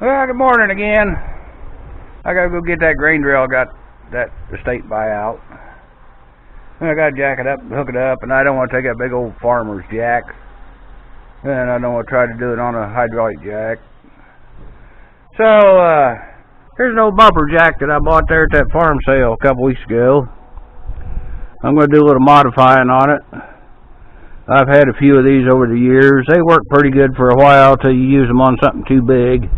Well, good morning again. I gotta go get that grain drill. I got that estate buyout. And I gotta jack it up and hook it up, and I don't want to take that big old farmer's jack. And I don't want to try to do it on a hydraulic jack. So, here's an old bumper jack that I bought there at that farm sale a couple weeks ago. I'm going to do a little modifying on it. I've had a few of these over the years. They work pretty good for a while till you use them on something too big.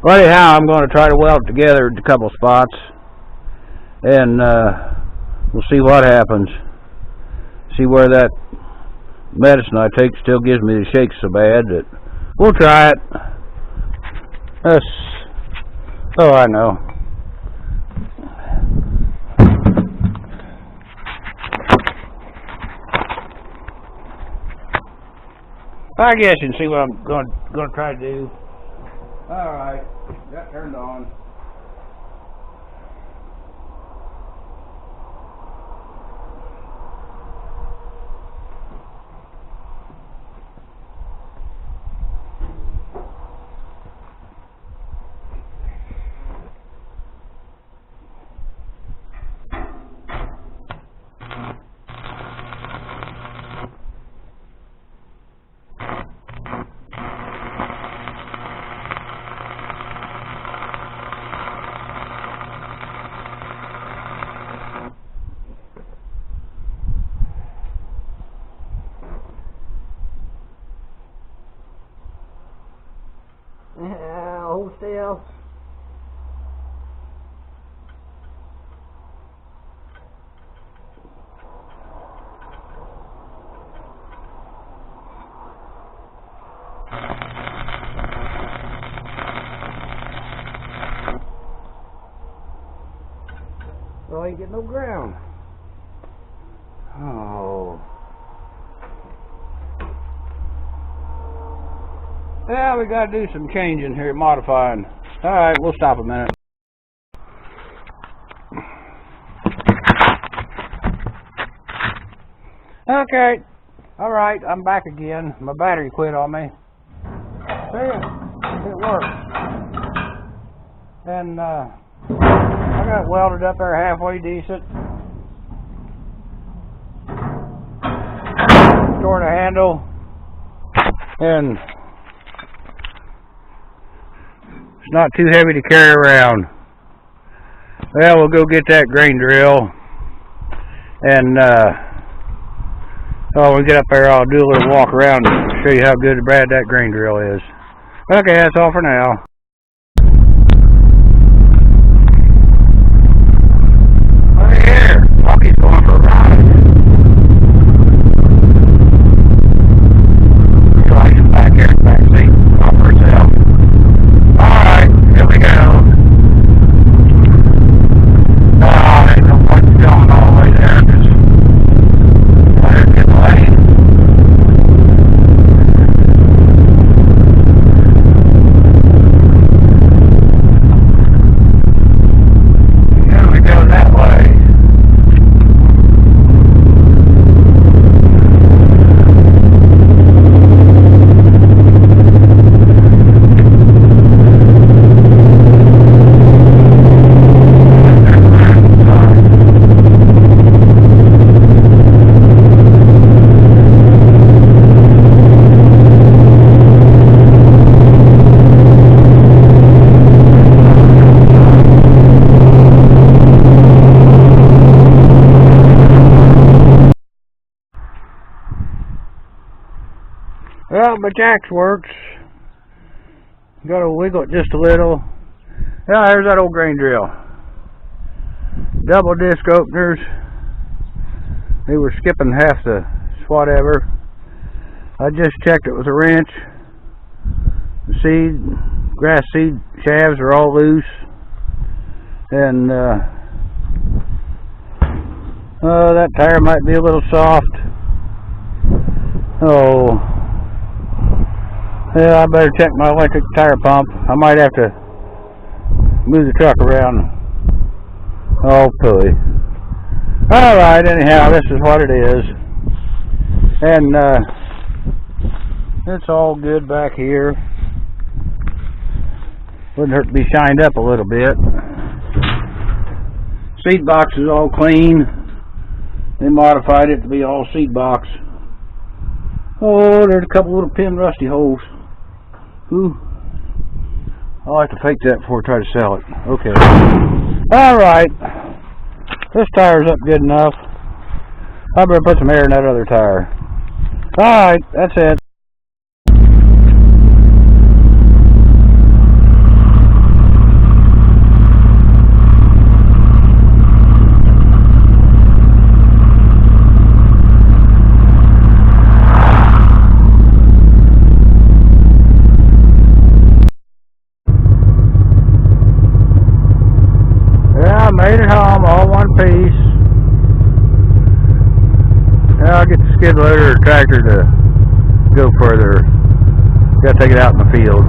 Well, anyhow, I'm going to try to weld it together at a couple spots, and we'll see what happens. See where that medicine I take still gives me the shakes so bad that we'll try it. Oh, I know. I guess you can see what I'm going to try to do. All right, got turned on. Hold still. Well, I ain't getting no ground. Oh. Yeah, we gotta do some changing here, modifying. Alright, we'll stop a minute. Okay, alright, I'm back again. My battery quit on me. See, it worked. And I got it welded up there halfway decent. Stored a handle. And it's not too heavy to carry around. Well, we'll go get that grain drill, and when we get up there, I'll do a little walk around and show you how good and bad that grain drill is. Okay, that's all for now. Look here, Doggie's going for a ride. He likes him back here in the back seat, all for herself. Alright, here we go. Oh, there's no point going all the way there, because let it get away. Here we go that way. Well, my jacks works. Got to wiggle it just a little. Yeah, there's that old grain drill. Double disc openers. They were skipping half the whatever. I just checked it with a wrench. The grass seed shafts are all loose. And that tire might be a little soft. Oh. Yeah, I better check my electric tire pump. I might have to move the truck around. Oh, pooey. Alright, anyhow, this is what it is. And it's all good back here. Wouldn't hurt to be shined up a little bit. Seat box is all clean. They modified it to be all seat box. Oh, there's a couple little pin rusty holes. Ooh. I like to fake that before I try to sell it. Okay. Alright. This tire's up good enough. I better put some air in that other tire. Alright, that's it. I made it home, all one piece. Now I'll get the skid loader or tractor to go further. Got to take it out in the field.